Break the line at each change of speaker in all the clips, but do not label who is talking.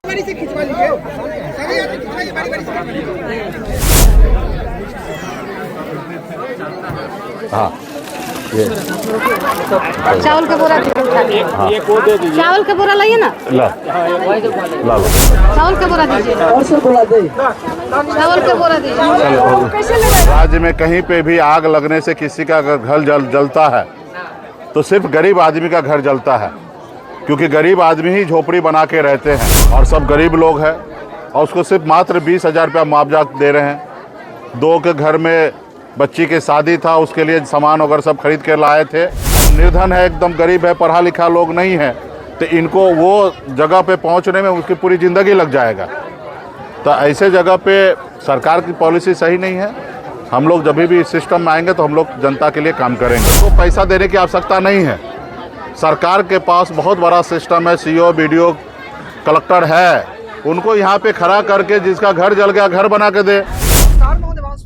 बारी से खिंचवा लीजिए, सभी आदमी खिंचवाइए बारी से।
हाँ ये
चावल का बोरा
हाँ
चावल का बोरा लाइए ना,
ला ला लो
चावल का बोरा दीजिए, चावल का बोरा दीजिए।
राज्य में कहीं पे भी आग लगने से किसी का अगर घर जलता है तो सिर्फ गरीब आदमी का घर जलता है, क्योंकि गरीब आदमी ही झोपड़ी बना के रहते हैं और सब गरीब लोग हैं और उसको सिर्फ मात्र 20,000 रुपया मुआवजा दे रहे हैं। दो के घर में बच्ची की शादी था, उसके लिए सामान वगैरह सब खरीद के लाए थे। निर्धन है, एकदम गरीब है, पढ़ा लिखा लोग नहीं है, तो इनको वो जगह पे पहुंचने में उसकी पूरी ज़िंदगी लग जाएगा। तो ऐसे जगह पे सरकार की पॉलिसी सही नहीं है। हम लोग जब भी इस सिस्टम में आएंगे तो हम लोग जनता के लिए काम करेंगे। तो पैसा देने की आवश्यकता नहीं है, सरकार के पास बहुत बड़ा सिस्टम है, सीओ बीडीओ कलेक्टर है, उनको यहाँ पे खड़ा करके जिसका घर जल गया घर बना के दे।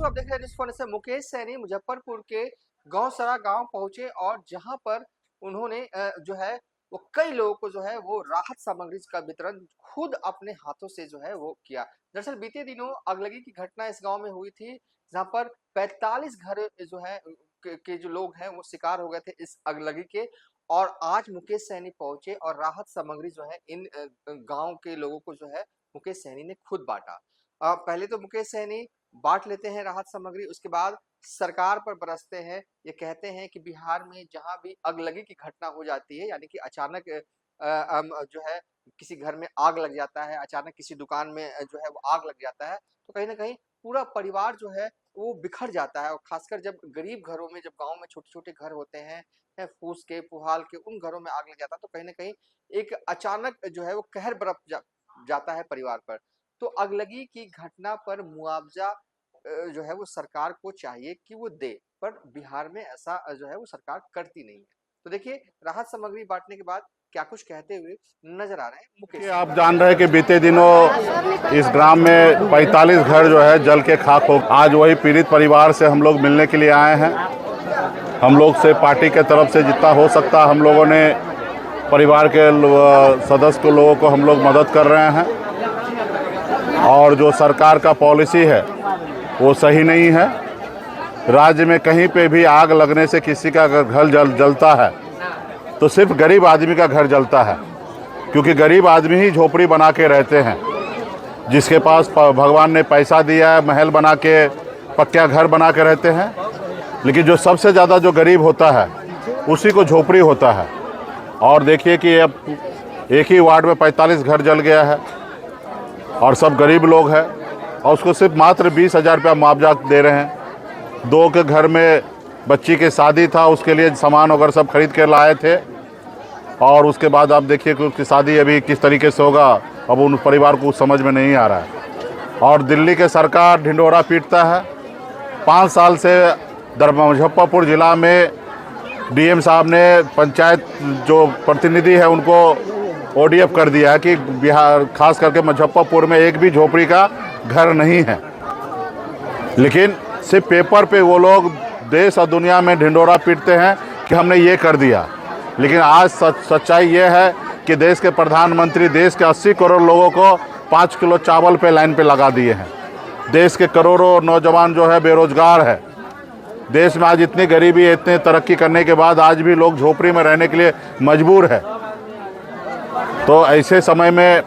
आप देख रहे हैं जिस से मुकेश सैनी मुजफ्फरपुर के गौसरा गांव पहुंचे और जहां पर उन्होंने जो है वो कई लोगों को जो है वो राहत सामग्री का वितरण खुद अपने हाथों से जो है वो किया। दरअसल बीते दिनों अगलगी की घटना इस गांव में हुई थी, जहां पर 45 घर जो है के जो लोग हैं वो शिकार हो गए थे इस अगलगी के। और आज मुकेश सैनी पहुंचे और राहत सामग्री जो है इन गांव के लोगों को जो है मुकेश सैनी ने खुद बांटा। पहले तो मुकेश सैनी बांट लेते हैं राहत सामग्री, उसके बाद सरकार पर बरसते हैं। ये कहते हैं कि बिहार में जहां भी अगलगी की घटना हो जाती है, यानी कि अचानक जो है किसी घर में आग लग जाता है, अचानक किसी दुकान में जो है वो आग लग जाता है, तो कहीं ना कहीं पूरा परिवार जो है वो बिखर जाता है। और खासकर जब गरीब घरों में, जब गांव में छोटे छोटे घर होते हैं, फूस के पुहाल के, उन घरों में आग लग जाता है, तो कहीं ना कहीं एक अचानक जो है वो कहर बरप जाता है परिवार पर। तो अगलगी की घटना पर मुआवजा जो है वो सरकार को चाहिए कि वो दे, पर बिहार में ऐसा जो है वो सरकार करती नहीं है। तो देखिए राहत सामग्री बांटने के बाद क्या कुछ कहते हुए नजर आ रहे हैं मुकेश।
आप जान रहे हैं कि बीते दिनों इस ग्राम में 45 घर जो है जल के खाक हो। आज वही पीड़ित परिवार से हम लोग मिलने के लिए आए हैं। हम लोग से पार्टी के तरफ से जितना हो सकता हम लोगों ने परिवार के सदस्य को लोगों को हम लोग मदद कर रहे हैं। और जो सरकार का पॉलिसी है वो सही नहीं है। राज्य में कहीं पे भी आग लगने से किसी का अगर घर जलता है तो सिर्फ गरीब आदमी का घर जलता है, क्योंकि गरीब आदमी ही झोपड़ी बना के रहते हैं। जिसके पास भगवान ने पैसा दिया है, महल बना के पक्का घर बना के रहते हैं, लेकिन जो सबसे ज़्यादा जो गरीब होता है उसी को झोपड़ी होता है। और देखिए कि अब एक ही वार्ड में 45 घर जल गया है और सब गरीब लोग हैं और उसको सिर्फ मात्र 20,000 रुपया मुआवजा दे रहे हैं। दो के घर में बच्ची की शादी था, उसके लिए सामान वगैरह सब खरीद के लाए थे और उसके बाद आप देखिए कि उसकी शादी अभी किस तरीके से होगा, अब उन परिवार को समझ में नहीं आ रहा है। और दिल्ली के सरकार ढिंढोरा पीटता है। 5 साल से मुजफ्फरपुर ज़िला में डीएम साहब ने पंचायत जो प्रतिनिधि है उनको ओडीएफ कर दिया है कि बिहार खास करके मुजफ्फरपुर में एक भी झोपड़ी का घर नहीं है। लेकिन सिर्फ पेपर पे वो लोग देश और दुनिया में ढिंढोरा पीटते हैं कि हमने ये कर दिया, लेकिन आज सच्चाई ये है कि देश के प्रधानमंत्री देश के 80 करोड़ लोगों को 5 किलो चावल पे लाइन पे लगा दिए हैं। देश के करोड़ों नौजवान जो है बेरोजगार है। देश में आज इतनी गरीबी है, इतने तरक्की करने के बाद आज भी लोग झोपड़ी में रहने के लिए मजबूर है। तो ऐसे समय में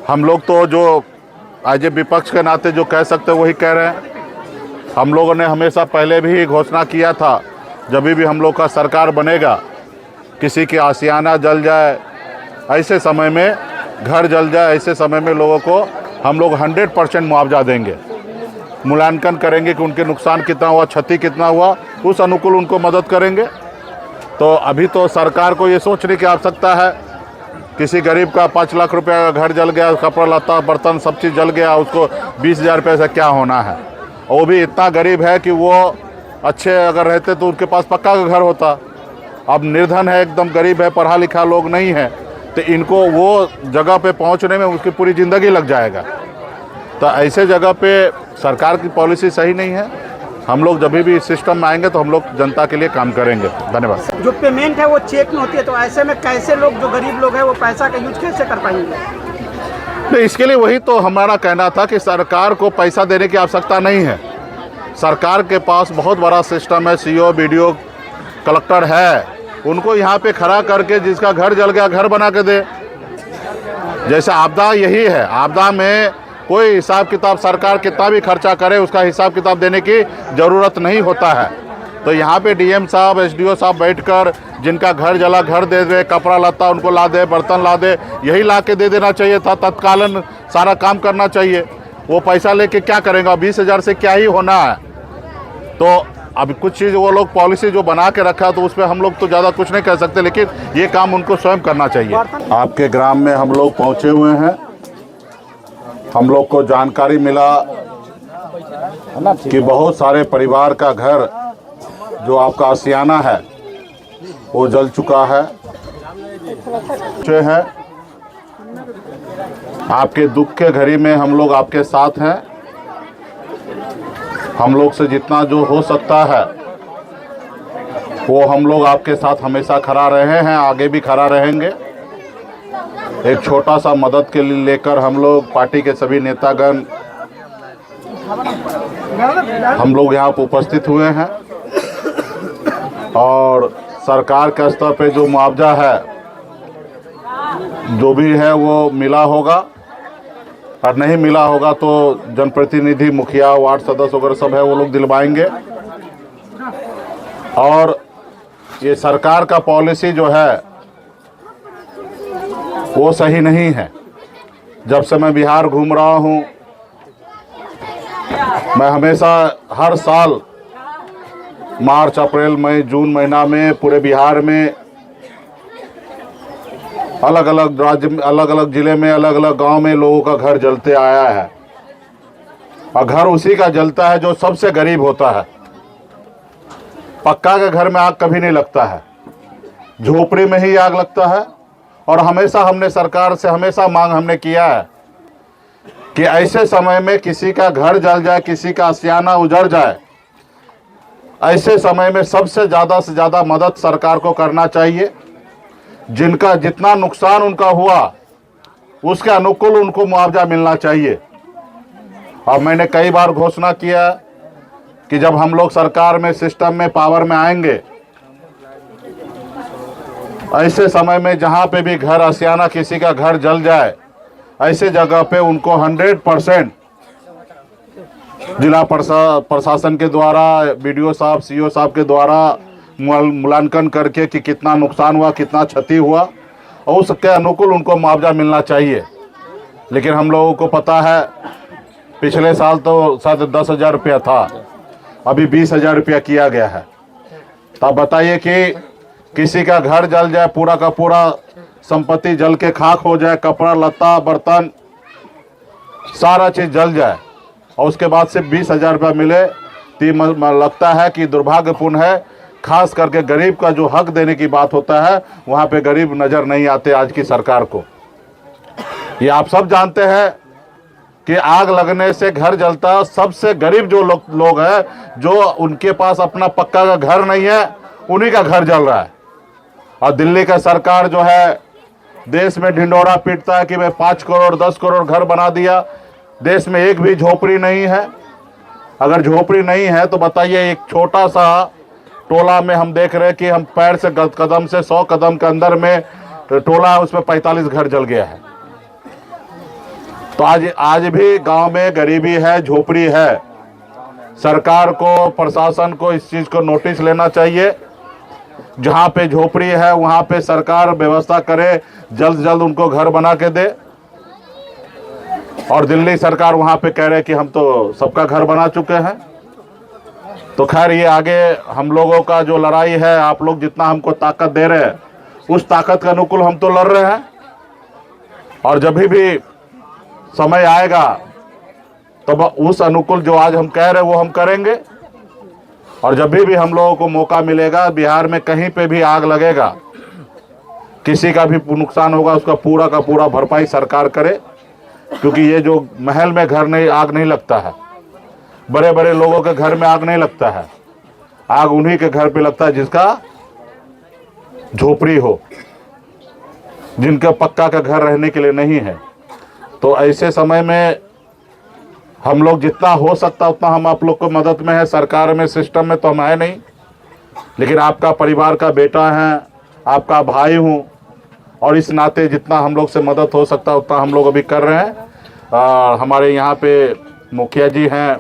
हम लोग तो जो आज विपक्ष के नाते जो कह सकते वही कह रहे हैं। हम लोगों ने हमेशा पहले भी घोषणा किया था, जब भी हम लोग का सरकार बनेगा, किसी की आशियाना जल जाए, ऐसे समय में घर जल जाए, ऐसे समय में लोगों को हम लोग 100% मुआवजा देंगे। मूल्यांकन करेंगे कि उनके नुकसान कितना हुआ, क्षति कितना हुआ, उस अनुकूल उनको मदद करेंगे। तो अभी तो सरकार को ये सोचने की आवश्यकता है, किसी गरीब का 5 लाख रुपए का घर जल गया, कपड़ा लत्ता बर्तन सब चीज़ जल गया, उसको 20,000 रुपये से क्या होना है। और वो भी इतना गरीब है कि वो अच्छे अगर रहते तो उनके पास पक्का का घर होता। अब निर्धन है, एकदम गरीब है, पढ़ा लिखा लोग नहीं है, तो इनको वो जगह पे पहुंचने में उसकी पूरी ज़िंदगी लग जाएगा। तो ऐसे जगह पे सरकार की पॉलिसी सही नहीं है। हम लोग जब भी इस सिस्टम में आएंगे तो हम लोग जनता के लिए काम करेंगे। धन्यवाद।
जो पेमेंट है वो चेक में होती है, तो ऐसे में कैसे लोग जो गरीब लोग हैं वो पैसा का यूज कैसे कर पाएंगे?
नहीं, इसके लिए वही तो हमारा कहना था कि सरकार को पैसा देने की आवश्यकता नहीं है। सरकार के पास बहुत बड़ा सिस्टम है, सीओ, बीडीओ, कलेक्टर है, उनको यहाँ पे खड़ा करके जिसका घर जल गया घर बना के दे। जैसे आपदा यही है, आपदा में कोई हिसाब किताब सरकार कितना भी खर्चा करे उसका हिसाब किताब देने की ज़रूरत नहीं होता है। तो यहाँ पे डीएम साहब, एसडीओ साहब बैठकर जिनका घर जला घर दे दे, कपड़ा लत्ता उनको ला दे, बर्तन ला दे, यही ला के दे देना चाहिए था। तत्कालन सारा काम करना चाहिए। वो पैसा लेके क्या करेंगे? 20,000 से क्या ही होना है। तो अब कुछ चीज़ वो लोग पॉलिसी जो बना के रखा तो उस पर हम लोग तो ज़्यादा कुछ नहीं कह सकते, लेकिन ये काम उनको स्वयं करना चाहिए। आपके ग्राम में हम लोग पहुँचे हुए हैं। हम लोग को जानकारी मिला कि बहुत सारे परिवार का घर जो आपका आशियाना है वो जल चुका है। आपके दुख के घड़ी में हम लोग आपके साथ हैं। हम लोग से जितना जो हो सकता है वो हम लोग आपके साथ हमेशा खड़ा रहे हैं, आगे भी खड़ा रहेंगे। एक छोटा सा मदद के लिए लेकर हम लोग पार्टी के सभी नेतागण हम लोग यहाँ पर उपस्थित हुए हैं और सरकार के स्तर पे जो मुआवजा है जो भी है वो मिला होगा, और नहीं मिला होगा तो जनप्रतिनिधि, मुखिया, वार्ड सदस्य वगैरह सब है वो लोग दिलवाएंगे। और ये सरकार का पॉलिसी जो है वो सही नहीं है। जब से मैं बिहार घूम रहा हूँ, मैं हमेशा हर साल मार्च, अप्रैल, मई, जून महीना में पूरे बिहार में अलग अलग राज्य में, अलग अलग ज़िले में, अलग अलग गांव में लोगों का घर जलते आया है। और घर उसी का जलता है जो सबसे गरीब होता है। पक्का के घर में आग कभी नहीं लगता है, झोपड़ी में ही आग लगता है। और हमेशा हमने सरकार से हमेशा मांग हमने किया है कि ऐसे समय में किसी का घर जल जाए, किसी का आशियाना उजड़ जाए, ऐसे समय में सबसे ज़्यादा से ज़्यादा मदद सरकार को करना चाहिए। जिनका जितना नुकसान उनका हुआ उसके अनुकूल उनको मुआवजा मिलना चाहिए। और मैंने कई बार घोषणा किया कि जब हम लोग सरकार में, सिस्टम में, पावर में आएंगे, ऐसे समय में जहाँ पे भी घर आशियाना किसी का घर जल जाए, ऐसे जगह पे उनको 100% जिला प्रशासन के द्वारा, बीडीओ साहब, सीओ साहब के द्वारा मूल्यांकन करके कि कितना नुकसान हुआ, कितना क्षति हुआ, और उसके अनुकूल उनको मुआवजा मिलना चाहिए। लेकिन हम लोगों को पता है पिछले साल तो शायद 10,000 रुपया था, अभी 20,000 रुपया किया गया है। तो आप बताइए कि किसी का घर जल जाए, पूरा का पूरा संपत्ति जल के खाक हो जाए, कपड़ा लत्ता, बर्तन, सारा चीज़ जल जाए, और उसके बाद सिर्फ 20,000 रुपया मिले, तो लगता है कि दुर्भाग्यपूर्ण है। खास करके गरीब का जो हक देने की बात होता है वहाँ पे गरीब नज़र नहीं आते आज की सरकार को। ये आप सब जानते हैं कि आग लगने से घर जलता है, सबसे गरीब जो लोग हैं, जो उनके पास अपना पक्का का घर नहीं है, उन्हीं का घर जल रहा है। और दिल्ली का सरकार जो है देश में ढिंडोरा पीटता है कि मैं 5 करोड़ 10 करोड़ घर बना दिया। देश में एक भी झोपड़ी नहीं है। अगर झोपड़ी नहीं है तो बताइए, एक छोटा सा टोला में हम देख रहे हैं कि हम पैर से कदम से 100 कदम के अंदर में टोला है, उसमें 45 घर जल गया है। तो आज भी गांव में गरीबी है, झोपड़ी है। सरकार को, प्रशासन को इस चीज़ को नोटिस लेना चाहिए। जहां पे झोपड़ी है वहां पे सरकार व्यवस्था करे, जल्द से जल्द उनको घर बना के दे। और दिल्ली सरकार वहां पे कह रहे कि हम तो सबका घर बना चुके हैं। तो खैर, ये आगे हम लोगों का जो लड़ाई है, आप लोग जितना हमको ताकत दे रहे हैं उस ताकत के अनुकूल हम तो लड़ रहे हैं। और जब भी समय आएगा तो उस अनुकूल जो आज हम कह रहे हैं वो हम करेंगे। और जब भी हम लोगों को मौका मिलेगा, बिहार में कहीं पे भी आग लगेगा, किसी का भी नुकसान होगा, उसका पूरा का पूरा भरपाई सरकार करे। क्योंकि ये जो महल में घर नहीं, आग नहीं लगता है, बड़े बड़े लोगों के घर में आग नहीं लगता है। आग उन्हीं के घर पे लगता है जिसका झोपड़ी हो, जिनका पक्का का घर रहने के लिए नहीं है। तो ऐसे समय में हम लोग जितना हो सकता उतना हम आप लोग को मदद में है। सरकार में, सिस्टम में तो हम है नहीं, लेकिन आपका परिवार का बेटा है, आपका भाई हूँ, और इस नाते जितना हम लोग से मदद हो सकता उतना हम लोग अभी कर रहे हैं। हमारे यहाँ पे मुखिया जी हैं,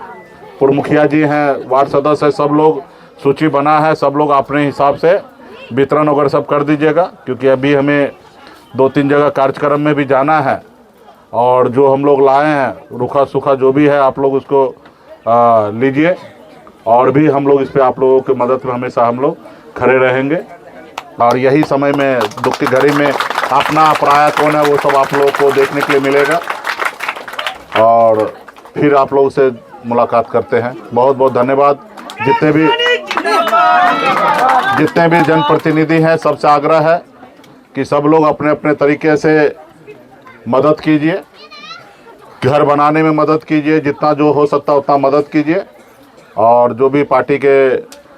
पूर्व मुखिया जी हैं, वार्ड सदस्य है, सब लोग सूची बना है, सब लोग अपने हिसाब से वितरण वगैरह सब कर दीजिएगा, क्योंकि अभी हमें 2-3 जगह कार्यक्रम में भी जाना है। और जो हम लोग लाए हैं रूखा सूखा जो भी है आप लोग उसको लीजिए, और भी हम लोग इस पे आप लोगों की मदद में हमेशा हम लोग खड़े रहेंगे। और यही समय में दुख की घड़ी में अपना पराया कौन है वो सब आप लोगों को देखने के लिए मिलेगा। और फिर आप लोगों से मुलाकात करते हैं। बहुत बहुत धन्यवाद। जितने भी जनप्रतिनिधि हैं सबसे आग्रह है कि सब लोग अपने अपने तरीके से मदद कीजिए, घर बनाने में मदद कीजिए, जितना जो हो सकता उतना मदद कीजिए। और जो भी पार्टी के,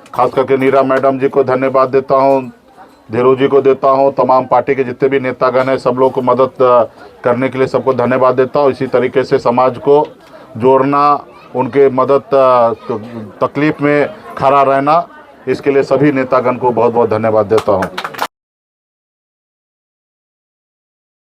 खास करके नीरा मैडम जी को धन्यवाद देता हूँ, धीरू जी को देता हूँ, तमाम पार्टी के जितने भी नेतागण हैं सब लोग को मदद करने के लिए सबको धन्यवाद देता हूँ। इसी तरीके से समाज को जोड़ना, उनके मदद तकलीफ़ में खड़ा रहना, इसके लिए सभी नेतागण को बहुत बहुत धन्यवाद देता हूँ।